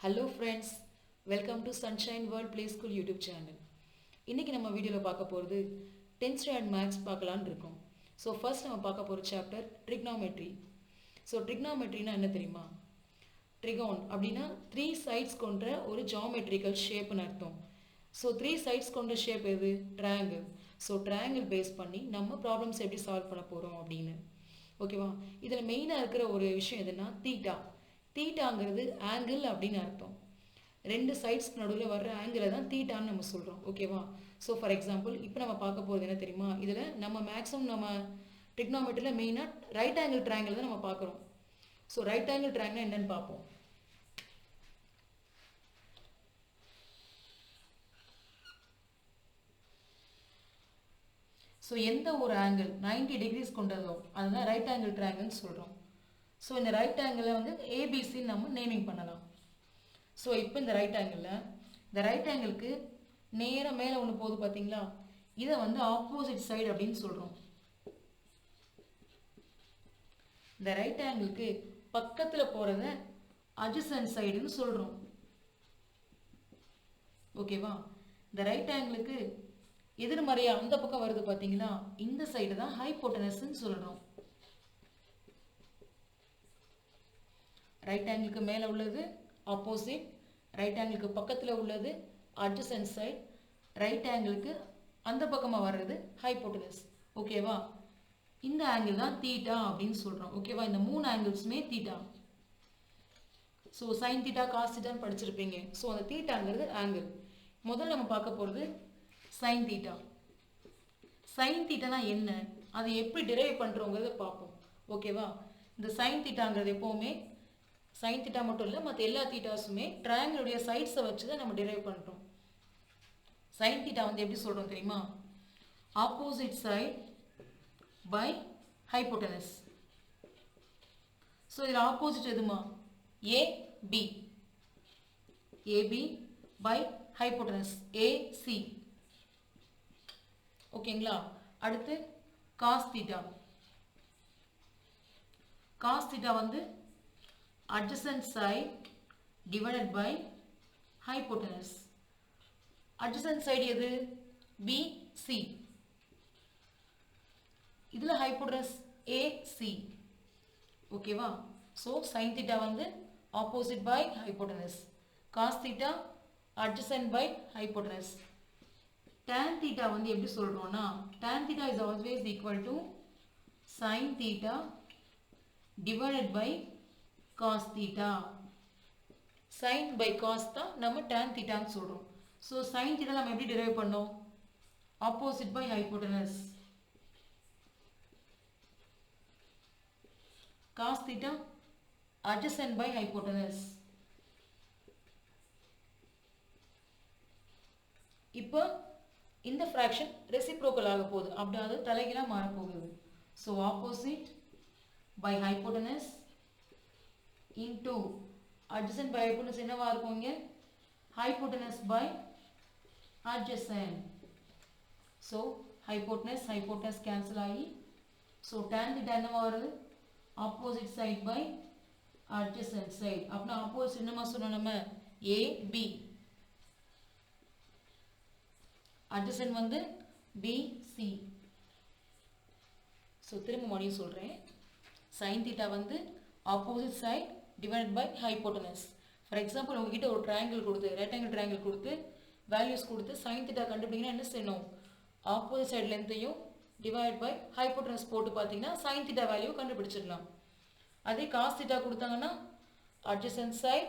Hello friends, welcome to Sunshine World Play School YouTube channel. இன்னைக்கு நம்ம வீடியோவில் பார்க்க போகிறது 10th standard மேக்ஸ் பார்க்கலான்னு இருக்கோம். ஸோ ஃபர்ஸ்ட் நம்ம பார்க்க போகிற சாப்டர் ட்ரிக்னாமெட்ரி. ஸோ ட்ரிக்னாமெட்ரினா என்ன தெரியுமா? ட்ரிகோன் அப்படின்னா 3 sides கொண்ட ஒரு ஜாமெட்ரிக்கல் ஷேப்னு அர்த்தம். ஸோ 3 sides கொண்ட ஷேப் எது? ட்ரையாங்கிள். ஸோ ட்ரையாங்கிள் பேஸ் பண்ணி நம்ம ப்ராப்ளம்ஸ் எப்படி சால்வ் பண்ண போகிறோம் அப்படின்னு. ஓகேவா? இதில் மெயினாக இருக்கிற ஒரு விஷயம் எதுனா தீட்டா. தீட்டாங்கிறது ஆங்கிள் அப்படின்னு அர்த்தம். ரெண்டு சைட்ஸ்க்கு நடுவில் வர்ற ஆங்கிளை தான் தீட்டான்னு நம்ம சொல்கிறோம். ஓகேவா? ஸோ ஃபார் எக்ஸாம்பிள் இப்போ நம்ம பார்க்க போகிறது என்ன தெரியுமா? இதில் நம்ம மேக்ஸிமம் நம்ம ட்ரிக்னாமெட்ரியில் மெயினாக ரைட் ஆங்கிள் ட்ரையாங்கிள் தான் நம்ம பார்க்குறோம். ஸோ ரைட் ஆங்கிள் ட்ரையாங்கிள் என்னன்னு பார்ப்போம். ஸோ எந்த ஒரு ஆங்கிள் 90 டிகிரிஸ் கொண்டதோ அதுதான் ரைட் ஆங்கிள் ட்ரையாங்கிள்னு சொல்கிறோம். ஸோ இந்த ரைட் ஆங்கிளை வந்து ஏபிசின்னு நம்ம நேமிங் பண்ணலாம். ஸோ இப்போ இந்த ரைட் ஆங்கிளுக்கு நேராக மேலே ஒன்று போகுது பார்த்தீங்களா? இதை வந்து ஆப்போசிட் சைடு அப்படின்னு சொல்கிறோம். இந்த ரைட் ஆங்கிளுக்கு பக்கத்தில் போகிறத அட்ஜசன்ட் சைடுன்னு சொல்கிறோம். ஓகேவா? இந்த ரைட் ஆங்கிளுக்கு எதிர்மறையாக அந்த பக்கம் வருது பார்த்தீங்களா? இந்த சைடு தான் ஹைபோட்டனஸ்ன்னு சொல்கிறோம். ரைட் ஆங்கிளுக்கு மேலே உள்ளது ஆப்போசிட், ரைட் ஆங்கிளுக்கு பக்கத்தில் உள்ளது அட்ஜசன்ட் சைடு, ரைட் ஆங்கிளுக்கு அந்த பக்கமாக வர்றது ஹைபோட்டனஸ். ஓகேவா? இந்த ஆங்கிள் தான் தீட்டா அப்படின்னு சொல்கிறோம். ஓகேவா? இந்த 3 ஆங்கிள்ஸுமே theta. So sine theta cos தீட்டான்னு படிச்சிருப்பீங்க. ஸோ அந்த தீட்டாங்கிறது ஆங்கிள். முதல்ல நம்ம பார்க்க போகிறது சைன் தீட்டா. சைன் தீட்டானா என்ன, அதை எப்படி டிரைவ் பண்ணுறோங்கிறத பார்ப்போம். ஓகேவா? இந்த சைன் தீட்டாங்கிறது எப்போவுமே சைன் தீட்டா மட்டும் இல்லை, மற்ற எல்லா தீட்டாஸுமே ட்ரையாங்கிளுடைய சைட்ஸை வச்சு தான் நம்ம டிரைவ் பண்ணுறோம். சைன் தீட்டா வந்து எப்படி சொல்கிறோம் தெரியுமா? Opposite side by hypotenuse. So இதில் ஆப்போசிட் எதுமா? AB. AB by hypotenuse AC. ஓகேங்களா? அடுத்து காஸ் தீட்டா. காஸ் தீட்டா வந்து adjacent side divided by hypotenuse. adjacent side எது? BC. இதில் hypotenuse AC. ஓகேவா? ஸோ sin theta வந்து opposite by hypotenuse. cos theta adjacent by hypotenuse. tan theta வந்து எப்படி சொல்கிறோன்னா, tan theta is always equal to sin theta divided by cos theta. sin by cos தான் நம்ம tan theta ன்னு சொல்கிறோம். So sin theta நம்ம எப்படி டிரைவ் பண்ணோம்? Opposite by hypotenuse. cos theta adjacent by hypotenuse. இப்போ இந்த ஃப்ராக்ஷன் ரெசிப்ரோக்கல் ஆக போகுது, அப்படியாவது தலைகீழாக மாறப்போகுது. So opposite by hypotenuse into adjacent by hypotenuse என்னவா இருக்கும் இங்க? hypotenuse by adjacent. so hypotenuse cancel ஆகி so tan theta என்னவா வருது? opposite side by adjacent side. அப்படின்னா opposite என்னமா சொன்னோம் நம்ம? AB. adjacent வந்து BC. so திரும்ப மறுபடியும் சொல்கிறேன். sin theta வந்து opposite side divided by hypotenuse. for example உங்ககிட்ட ஒரு ட்ரையாங்கிள் கொடுத்து, ரெக்டாங்கிள் ட்ரையாங்கிள் கொடுத்து வேல்யூஸ் கொடுத்து sin theta கண்டுபிடிங்கன்னா என்ன செய்யணும்? ஆப்போசிட் சைடு லென்த்தையும் டிவைட் பை ஹைபோட்டனஸ் போட்டு பார்த்தீங்கன்னா sin theta வேல்யூ கண்டுபிடிச்சிடலாம். அதே cos theta கொடுத்தாங்கன்னா adjacent side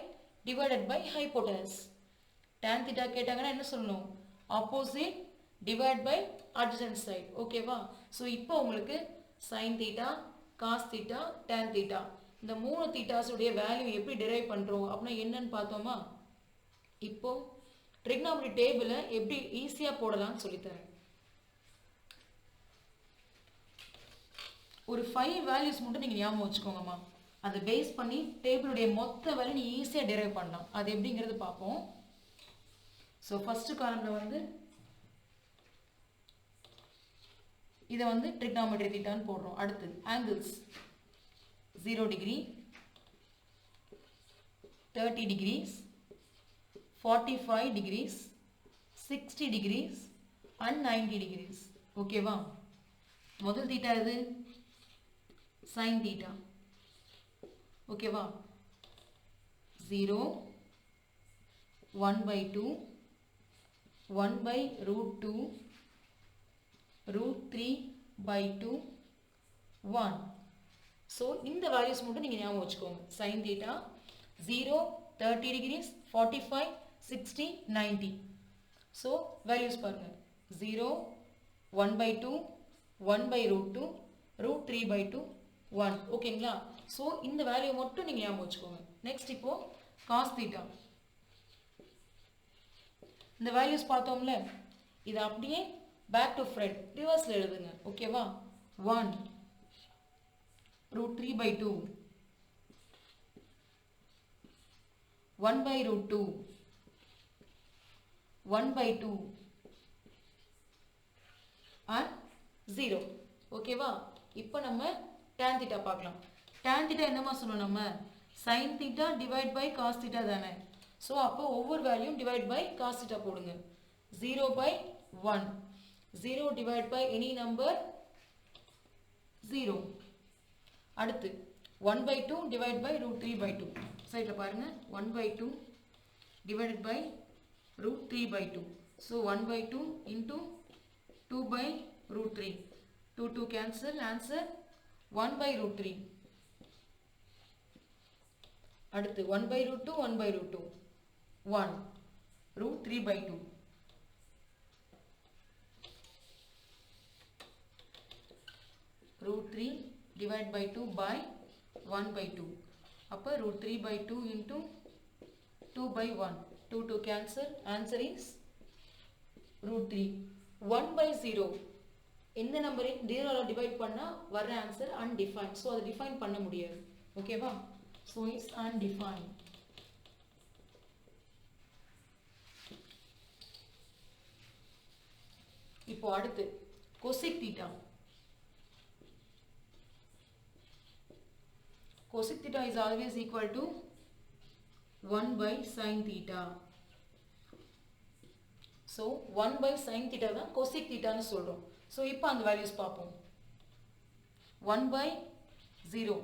divided by hypotenuse. tan theta கேட்டாங்கன்னா என்ன சொல்லணும்? Opposite divide by adjacent side. ஓகேவா? ஸோ இப்போ உங்களுக்கு sin theta, cos theta, tan theta இந்த 3 தீட்டாஸுடைய வேல்யூ எப்படி டிரைவ் பண்ணுறோம் அப்படின்னா என்னன்னு பார்த்தோமா? இப்போ ட்ரிக்னாமெட்ரி டேபிளை எப்படி ஈஸியாக போடலாம்னு சொல்லித்தரேன். ஒரு 5 வேல்யூஸ் மட்டும் நீங்கள் ஞாபகம் வச்சுக்கோங்கம்மா. அதை பேஸ் பண்ணி டேபிளுடைய மொத்த வேல்யூ நீ ஈஸியாக டிரைவ் பண்ணலாம். அது எப்படிங்கிறது பார்ப்போம். ஸோ ஃபஸ்ட்டு காலமில் வந்து இதை வந்து ட்ரிக்னாமெட்ரி தீட்டான்னு போடுறோம். அடுத்து angles 0 degree, 30 degrees, 45 degrees, 60 degrees and 90 degrees. ஓகேவா? முதல் தீட்டா எது? sin theta. ஓகேவா? 0, 1 by 2, 1 by root 2, root 3 by 2, 1. So, இந்த values மட்டும் நீங்க ஞாபகம் வச்சுக்கோங்க. sin theta 0, 30 degrees, 45, 60, 90. So, values பாருங்க. 0, 1 by 2, 1 by root 2, root 3 by 2, 1. ஓகேங்களா? So, இந்த value மட்டும் நீங்க ஞாபகம் வச்சுக்கோங்க. Next இப்போ cos theta. இந்த values பார்த்தோம்ல, இது அப்படியே back to front, reverse எழுதுங்க. ஓகேவா? 1, root 3 by 2, 1 by root 2, 1 by 2 and 0. ஓகேவா? இப்போ நம்ம tan theta பார்க்கலாம். tan theta என்னமா சொன்னோம் நம்ம? sin theta divide by cos theta தானே. ஸோ அப்போ ஒவ்வொரு வேல்யூம் divide by cos theta போடுங்க. 0 by 1. 0 divide by any number 0. அடுத்து 1 by 2 divide by root 3 by 2. சைடில் பாருங்க 1 by 2 divided by root 3 by 2. So 1 by 2 into 2 by root 3. 2 cancel, answer 1 by root 3. அடுத்து 1 by root 2, 1 by root 2. 1. Root 3 by 2. Root 3 divided by 2 by 1 by 2. அப்போ root 3 by 2 into 2 by 1. 2 cancel. Answer is root 3. 1 by 0. எந்த நம்பரை 0 divide பண்ணா வர answer undefined. So அதை define பண்ண முடியாது. ஓகேவா? So it's undefined. இப்போ அடுத்து cosec theta. Cosec theta is always equal to 1 by sin theta. So 1 by sin theta தான் cosec theta னு சொல்றோம். So இப்போ அந்த values பார்ப்போம். 1 by 0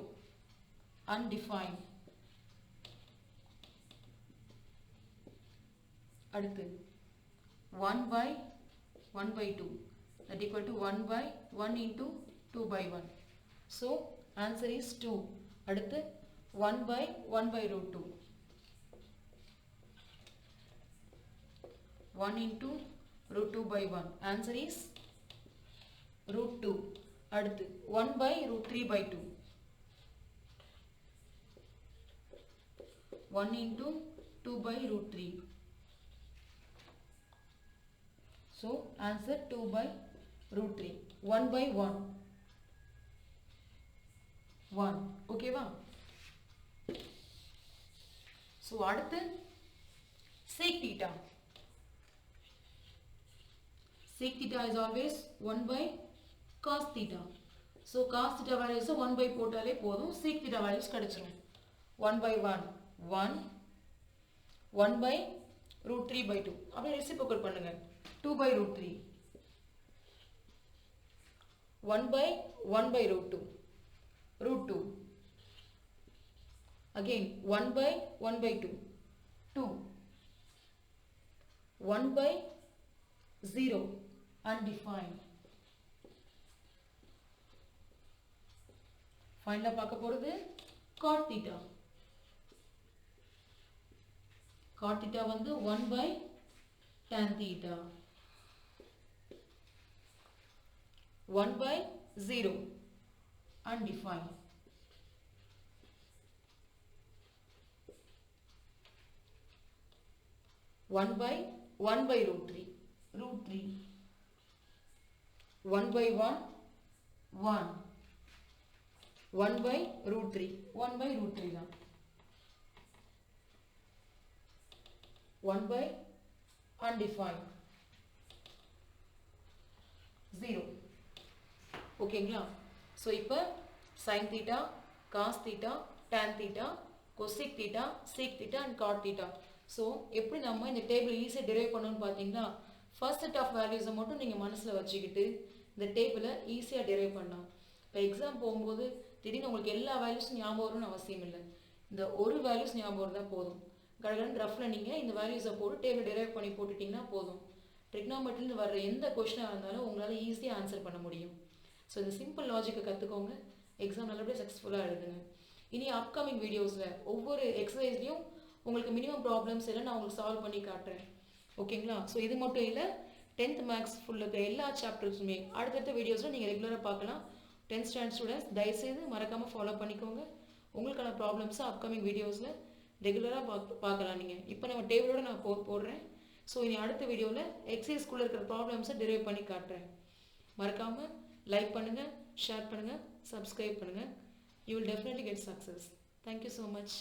undefined. அடுத்து 1 by 1 by 2 that equal to 1 by 1 into 2 by 1. So answer is 2. அடுத்து 1 by 1 by root 2. 1 into root 2 by 1. Answer is root 2. அடுத்து 1 by root 3 by 2. 1 into 2 by root 3. So answer 2 by root 3. 1 by 1. 1. ஓகேவா? So அடுத்து sec theta. Sec theta is always 1 by cos theta. So cos theta values 1 by போட்டாலே போதும். Sec theta values கிடைச்சிரும். 1 by 1. 1. 1 by root 3 by 2. அப்படியே reciprocal பண்ணுங்க. 2 by root 3. 1 by 1 by root 2. Root 2. Again 1 by 1 by 2. 2. 1 by 0. Undefined. Finally பார்க்க போறது cot theta. Cot theta வந்து 1 by tan theta. 1 by 0. Undefined. One by root 3. Root 3. 1 by 1. 1. 1 by root 3. 1 by root 3 தான். 1 by undefined. 0. ஓகேங்களா? So இப்போ sin theta, cos theta, tan theta, cosec theta, sec theta and cot theta so எப்படி நம்ம இந்த table ஈஸியாக derive பண்ணணும்னு பார்த்தீங்கன்னா first set of வேல்யூஸை மட்டும் நீங்கள் மனசில் வச்சுக்கிட்டு இந்த டேபிளை ஈஸியாக டெரைவ் பண்ணலாம். இப்போ எக்ஸாம் போகும்போது திடீர்னு உங்களுக்கு எல்லா வேல்யூஸும் ஞாபகம் வரும்னு அவசியம் இல்லை. இந்த ஒரு வேல்யூஸ் ஞாபகம் இருந்தால் போதும். கடகடன் ரஃபில் நீங்கள் இந்த வேல்யூஸை போட்டு டேபிள் டெரைவ் பண்ணி போட்டுட்டிங்கன்னா போதும். ட்ரிக்னாமெட்ரிலேருந்து வர்ற எந்த கொஷினாக இருந்தாலும் உங்களால் ஈஸியாக ஆன்சர் பண்ண முடியும். ஸோ இந்த சிம்பிள் லாஜிக்கை கற்றுக்கோங்க. எக்ஸாம் நல்லபடியாக சக்ஸஸ்ஃபுல்லாக எழுதுங்க. இனி அப்கமிங் வீடியோஸில் ஒவ்வொரு எக்ஸசைஸ்லையும் உங்களுக்கு மினிமம் ப்ராப்ளம்ஸ் எல்லாம் நான் உங்களுக்கு சால்வ் பண்ணி காட்டுறேன். ஓகேங்களா? ஸோ இது மட்டும் இல்லை, 10th மேக்ஸ் ஃபுல் இருக்க எல்லா சாப்டர்ஸுமே அடுத்தடுத்த வீடியோஸில் நீங்கள் ரெகுலராக பார்க்கலாம். 10th ஸ்டாண்டர்ட் ஸ்டூடெண்ட்ஸ் தயவுசெய்து மறக்காமல் ஃபாலோ பண்ணிக்கோங்க. உங்களுக்கான ப்ராப்ளம்ஸை அப்கமிங் வீடியோஸில் ரெகுலராக பார்க்கலாம். நீங்கள் இப்போ நம்ம டேபிளோட நான் போடுறேன். ஸோ இனி அடுத்த வீடியோவில் எக்ஸசைஸ்குள்ளே இருக்கிற ப்ராப்ளம்ஸை டெரைவ் பண்ணி காட்டுறேன். மறக்காமல் லைக் பண்ணுங்கள், ஷேர் பண்ணுங்கள், சப்ஸ்கிரைப் பண்ணுங்கள். You will definitely get success. Thank you so much.